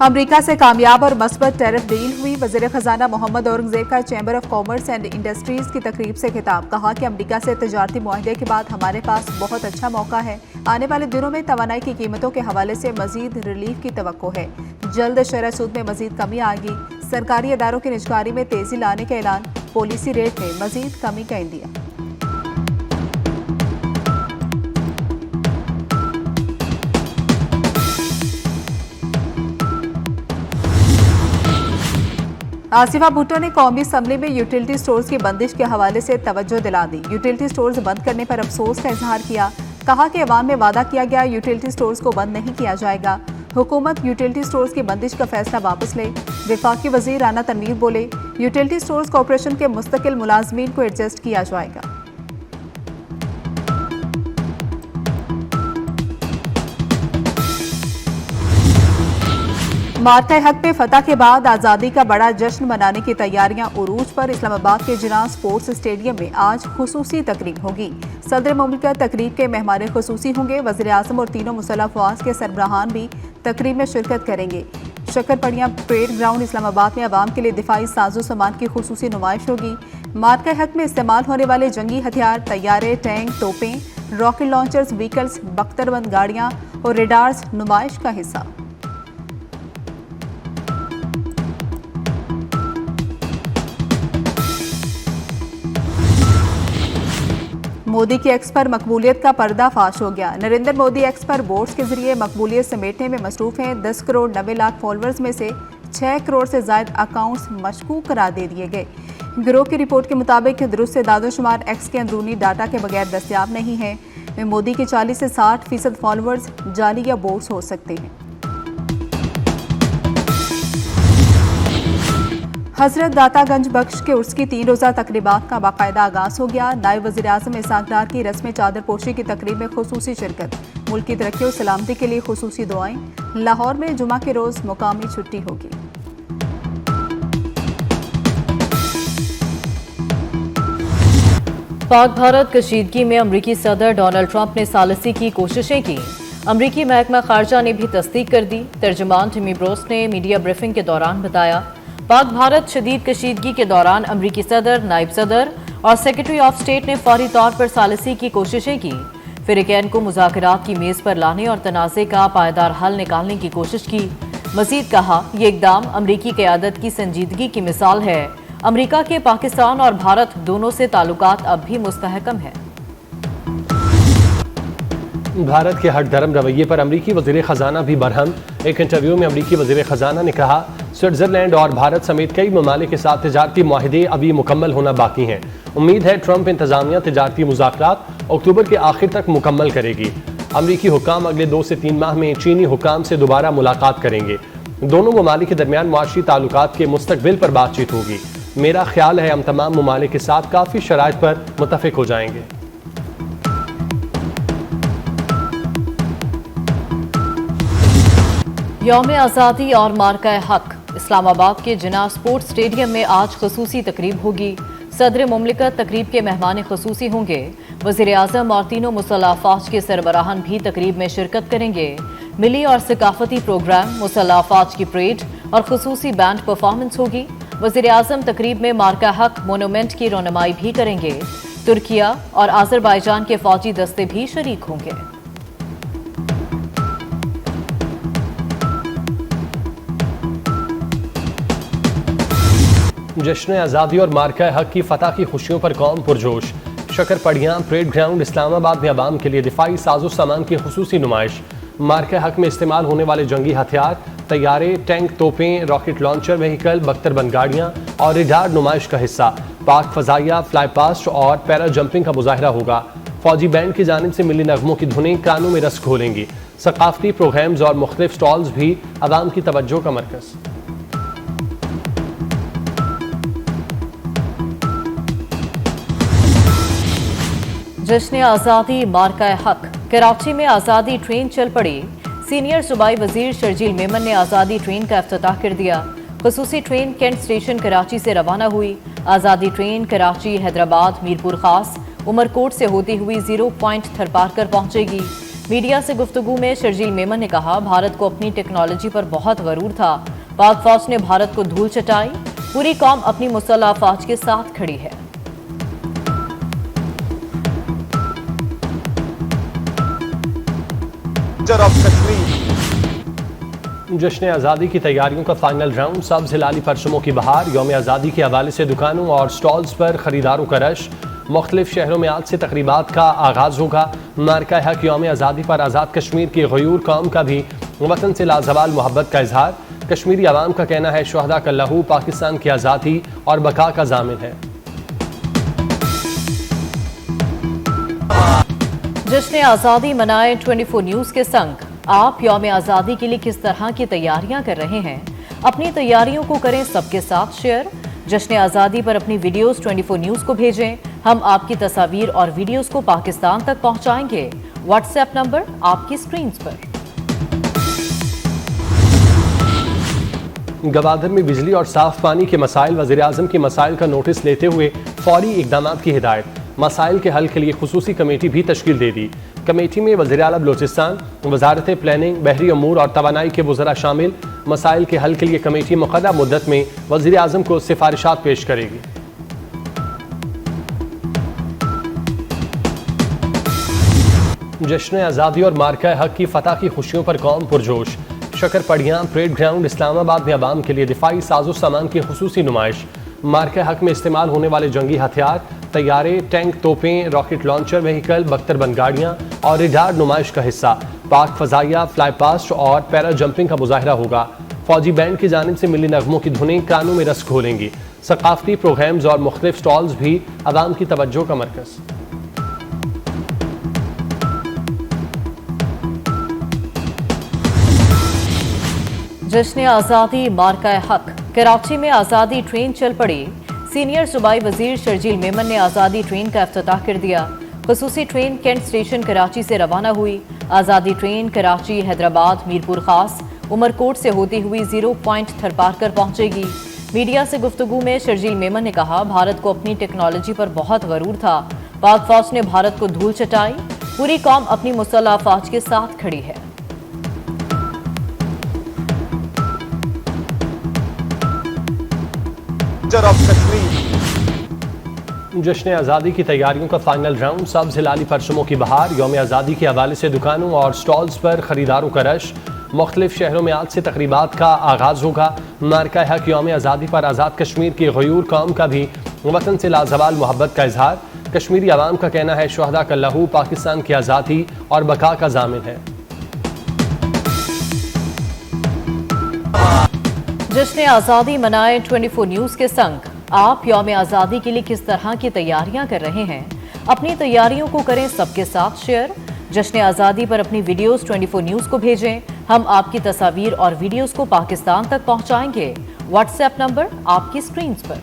अमरीका से कामयाब और मस्बत टैरिफ डील हुई। वज़ीर ख़ज़ाना मोहम्मद औरंगज़ेब का chamber of commerce and industries की तकरीब से खिताब। कहा कि अमरीका से तजारती मुआहदे के बाद हमारे पास बहुत अच्छा मौका है। आने वाले दिनों में तवानाई की कीमतों के हवाले से मजीद रिलीफ की तवक्को है। जल्द शरह सूद में मजीद कमी आएगी। सरकारी इदारों की निजकारी में तेजी लाने का ऐलान। पॉलिसी रेट में मजीद कमी का इंदिया। आसिफा भुट्टो ने कौमी असम्बली में यूटिलिटी स्टोर्स की बंदिश के हवाले से तवज्जो दिला दी। यूटिलिटी स्टोर्स बंद करने पर अफसोस का इजहार किया। कहा कि अवाम में वादा किया गया यूटिलिटी स्टोर्स को बंद नहीं किया जाएगा। हुकूमत यूटिलिटी स्टोर्स की बंदिश का फैसला वापस ले। वफाकी वजीर राना तनवीर बोले, यूटिलिटी स्टोर्स कॉर्पोरेशन के मुस्तकिल मुलाजमीन को एडजस्ट किया जाएगा। मार्का हक में फतह के बाद आज़ादी का बड़ा जश्न मनाने की तैयारियां उरूज पर। इस्लामाबाद के जिना स्पोर्ट्स स्टेडियम में आज खुसूसी तकरीब होगी। सदर मुमलिकत तकरीब के मेहमान खुसूसी होंगे। वज़ीर आज़म और तीनों मुसल्लह अफ़वाज के सरबराहान भी तकरीब में शिरकत करेंगे। शक्करपड़ियाँ परेड ग्राउंड इस्लामाबाद में अवाम के लिए दिफाई साजो सामान की खुसूसी नुमाइश होगी। मार्का हक में इस्तेमाल होने वाले जंगी हथियार, तैयारे, टैंक, तोपें, रॉकेट लॉन्चर्स, व्हीकल्स, बख्तरबंद गाड़ियाँ और रेडार्स नुमाइश का हिस्सा। मोदी की एक्स पर मकबूलियत का पर्दा फाश हो गया। नरेंद्र मोदी एक्स पर बोर्ड्स के जरिए मकबूलियत समेटने में मसरूफ हैं। 10 करोड़ 90 लाख फॉलोअर्स में से 6 करोड़ से ज्यादा अकाउंट्स मशकूक करार दे दिए गए। गिरोह की रिपोर्ट के मुताबिक दुरुस्त दादोशुमार एक्स के अंदरूनी डाटा के बगैर दस्तयाब नहीं है। मोदी के 40 से 60% फॉलोअर्स जाली या बोर्ड्स हो सकते हैं। हजरत दातागंज बख्श के उर्स की 3 रोज़ा तकरीबात का बाकायदा आगाज हो गया। नायब वज़ीर आज़म इसहाक डार की रस्म चादर पोशी की तकरीब में खुसूसी शिरकत। मुल्क की तरक्की और सलामती के लिए खुसूसी दुआएं। लाहौर में जुमा के रोज मुकामी छुट्टी होगी। पाक भारत कशीदगी में अमरीकी सदर डोनाल्ड ट्रंप ने सालिसी की कोशिशें की। अमरीकी महकमा खारजा ने भी तस्दीक कर दी। तर्जुमान टिमी ब्रोस ने मीडिया ब्रीफिंग के दौरान बताया, पाक भारत शदीद कशीदगी के दौरान अमरीकी सदर, नायब सदर और सेक्रेटरी ऑफ स्टेट ने फौरी तौर पर सालिसी की कोशिशें की। फ़िरक़ैन को मुज़ाकरात की मेज़ पर लाने और तनाज़े का पायदार हल निकालने की कोशिश की। मज़ीद कहा, ये इक़दाम अमरीकी क़यादत की संजीदगी की मिसाल है। अमरीका के पाकिस्तान और भारत दोनों से ताल्लुकात अब भी मुस्तहकम है। भारत के हर धर्म रवैये पर अमरीकी वज़ीर ख़ज़ाना भी बरहम। एक इंटरव्यू में अमरीकी वज़ीर ख़ज़ाना ने कहा, स्विट्ज़रलैंड और भारत समेत कई ममालिक के साथ तिजारती मुआहदे अभी मुकम्मल होना बाकी हैं। उम्मीद है ट्रंप इंतज़ामिया तिजारती मुज़ाकरात अक्टूबर के आखिर तक मुकम्मल करेगी। अमरीकी हुक्काम अगले 2 से 3 माह में चीनी हुक्काम से दोबारा मुलाकात करेंगे। दोनों ममालिक के दरमियान मुआशी ताल्लुकात के मुस्तकबिल पर बातचीत होगी। मेरा ख्याल है हम तमाम ममालिक के साथ काफ़ी शराइत पर मुत्तफ़िक हो जाएंगे। यौम आज़ादी और मार्का हक। इस्लामाबाद के जिना स्पोर्ट्स स्टेडियम में आज खसूसी तकरीब होगी। सदर मुमलिकत तकरीब के मेहमान खसूसी होंगे। वज़ीर आज़म और तीनों मुसल्लह अफ़वाज के सरबराहान भी तकरीब में शिरकत करेंगे। मिली और सकाफती प्रोग्राम, मुसल्लह अफ़वाज की परेड और खसूसी बैंड परफॉर्मेंस होगी। वज़ीर आज़म तकरीब में मार्का हक मोनूमेंट की रौनमाई भी करेंगे। तुर्किया और आज़रबाईजान के फौजी दस्ते भी शरीक होंगे। जश्न आज़ादी और मार्का हक की फतह की खुशियों पर कौम पुरजोश। शक्करपड़ियाँ परेड ग्राउंड इस्लामाबाद में अवाम के लिए दिफाई साजो सामान की खुसूसी नुमाइश। मार्का हक में इस्तेमाल होने वाले जंगी हथियार, तैयारे, टैंक, तोपें, रॉकेट लॉन्चर, व्हीकल, बख्तरबंद गाड़ियाँ और रेडार नुमाइश का हिस्सा। पाक फ़ज़ाइया, फ्लाई पास्ट और पैरा जंपिंग का मुजाहरा होगा। फौजी बैंड की जानिब से मिली नगमों की धुनें कानों में रस घोलेंगी। सकाफती प्रोग्राम्स और मुख्तलिफ स्टॉल्स भी अवाम की तवज्जो का मरकज़। जश्न आज़ादी मार्का हक। कराची में आज़ादी ट्रेन चल पड़ी। सीनियर सूबाई वजीर शर्जील मेमन ने आज़ादी ट्रेन का इफ्तिताह कर दिया। खसूसी ट्रेन कैंट स्टेशन कराची से रवाना हुई। आज़ादी ट्रेन कराची, हैदराबाद, मीरपुर खास, उमरकोट से होती हुई 0 पॉइंट थरपारकर पहुंचेगी। मीडिया से गुफ्तगू में शर्जील मेमन ने कहा, भारत को अपनी टेक्नोलॉजी पर बहुत गरूर था। पाक फौज ने भारत को धूल चटाई। पूरी कौम अपनी मुसल्लह अफवाज के साथ खड़ी है। जश्न आज़ादी की तैयारियों का फाइनल राउंड, सब्ज़ हिलाली परचमों की बहार। यौम आज़ादी के हवाले से दुकानों और स्टॉल्स पर खरीदारों का रश। मुख्तलिफ शहरों में आज से तकरीबात का आगाज़ होगा। मार्का हक यौम आज़ादी पर आज़ाद कश्मीर की गयूर कौम का भी वतन से लाजवाल मोहब्बत का इजहार। कश्मीरी अवाम का कहना है, शुहदा का लहू पाकिस्तान की आज़ादी और बका का ज़ामिन है। जश्न आज़ादी मनाए 24 न्यूज़ के संग। आप यौम आज़ादी के लिए किस तरह की तैयारियां कर रहे हैं? अपनी तैयारियों को करें सबके साथ शेयर। जश्न आज़ादी पर अपनी वीडियोस 24 न्यूज़ को भेजें। हम आपकी तस्वीर और वीडियोस को पाकिस्तान तक पहुंचाएंगे। व्हाट्सएप नंबर आपकी स्क्रीन पर। गवादर में बिजली और साफ पानी के मसाइल, वज़ीर आज़म के मसाइल का नोटिस लेते हुए फौरी इक़दामात की हिदायत। मसाइल के हल के लिए खुसूसी कमेटी भी तश्कील दे दी। कमेटी में वज़ीर आला बलूचिस्तान, वज़ारत प्लानिंग, बहरी अमूर और तवानाई के वज़रा शामिल। मसाइल के हल के लिए कमेटी मुक़र्ररा मुद्दत में वज़ीर आज़म को सिफारिशात पेश करेगी। जश्न आज़ादी और मार्का हक की फतह की खुशियों पर कौम पुरजोश। शकर पड़ियाँ परेड ग्राउंड इस्लामाबाद में अवाम के लिए दिफाई साजो सामान की खुसूसी नुमाइश। मार्का हक में इस्तेमाल होने वाले जंगी हथियार, तैयारे, टैंक, तोपें, रॉकेट लॉन्चर व्हीकल, बख्तरबंद गाड़ियाँ और रिडार नुमाइश का हिस्सा। पाक फजाइया, फ्लाई पास्ट और पैरा जंपिंग का मुजाहरा होगा। फौजी बैंड की जानिब से मिली नगमों की धुनें कानों में रस घोलेंगी। सकाफती प्रोग्राम्स और मुख्तलिफ स्टॉल्स भी अवाम की तवज्जो का मरकज़। जश्न आज़ादी मार्का हक। कराची में आज़ादी ट्रेन चल पड़ी। सीनियर सूबाई वजीर शर्जील मेमन ने आज़ादी ट्रेन का इफ्तिताह कर दिया। खुसूसी ट्रेन कैंट स्टेशन कराची से रवाना हुई। आज़ादी ट्रेन कराची, हैदराबाद, मीरपुर खास, उमरकोट से होती हुई 0 पॉइंट थरपारकर पहुंचेगी। मीडिया से गुफ्तगू में शर्जील मेमन ने कहा, भारत को अपनी टेक्नोलॉजी पर बहुत गरूर था। पाक फौज ने भारत को धूल चटाई। पूरी कौम अपनी मुसल्लह अफवाज के साथ खड़ी है। जश्न आज़ादी की तैयारियों का फाइनल राउंड, सब्ज़ हिलाली परचमों की बहार। यौम आज़ादी के हवाले से दुकानों और स्टॉल्स पर खरीदारों का रश। मुख्तलिफ शहरों में आज से तकरीबात का आगाज़ होगा। मार्का हक यौम आज़ादी पर आज़ाद कश्मीर की गयूर कौम का भी वतन से लाजवाल मोहब्बत का इजहार। कश्मीरी अवाम का कहना है, शुहदा का लहू पाकिस्तान की आज़ादी और बका का ज़ामिन है। जश्न आज़ादी मनाए 24 न्यूज़ के संग। आप यौम आज़ादी के लिए किस तरह की तैयारियां कर रहे हैं? अपनी तैयारियों को करें सबके साथ शेयर। जश्न आज़ादी पर अपनी वीडियोस 24 न्यूज़ को भेजें। हम आपकी तस्वीर और वीडियोस को पाकिस्तान तक पहुंचाएंगे। व्हाट्सएप नंबर आपकी स्क्रीन पर।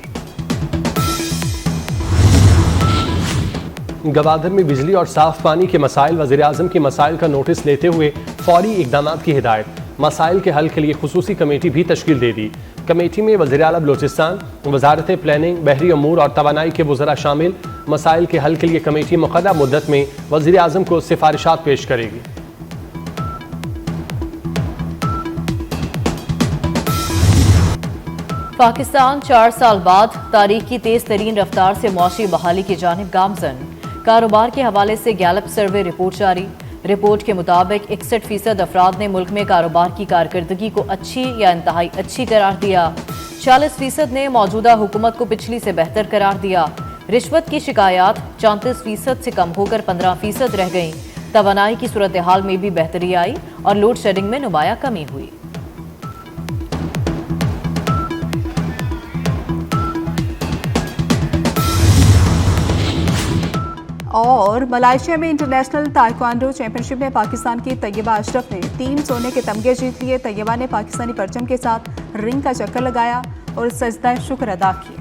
गवादर में बिजली और साफ पानी के मसाइल, वज़ीर आज़म के मसाइल का नोटिस लेते हुए फौरी इक़दामात की हिदायत। मसाइल के हल के लिए खुसूसी कमेटी भी तश्कील दे दी। कमेटी में वज़ीर आला बलूचिस्तान, वज़ारत प्लानिंग, बहरी अमूर और तवानाई के वज़रा शामिल। मसाइल के हल के लिए कमेटी मुक़र्ररा मुद्दत में वज़ीर आज़म को सिफारिशात पेश करेगी। पाकिस्तान 4 साल बाद तारीख की तेज तरीन रफ्तार से मुआशी बहाली की जानिब गामज़न। कारोबार के हवाले से गैलप सर्वे रिपोर्ट जारी। रिपोर्ट के मुताबिक 61% अफराद ने मुल्क में कारोबार की कारकर्दगी को अच्छी या इंतहाई अच्छी करार दिया। 40% ने मौजूदा हुकूमत को पिछली से बेहतर करार दिया। रिश्वत की शिकायत 34% से कम होकर 15% रह गईं। तवानाई की सूरत हाल में भी बेहतरी आई और लोड शेडिंग में नुमाया कमी हुई। और मलेशिया में इंटरनेशनल ताइक्वांडो चैंपियनशिप में पाकिस्तान की तैयबा अशरफ ने 3 सोने के तमगे जीत लिए। तैयबा ने पाकिस्तानी परचम के साथ रिंग का चक्कर लगाया और सजदा शुक्र अदा किया।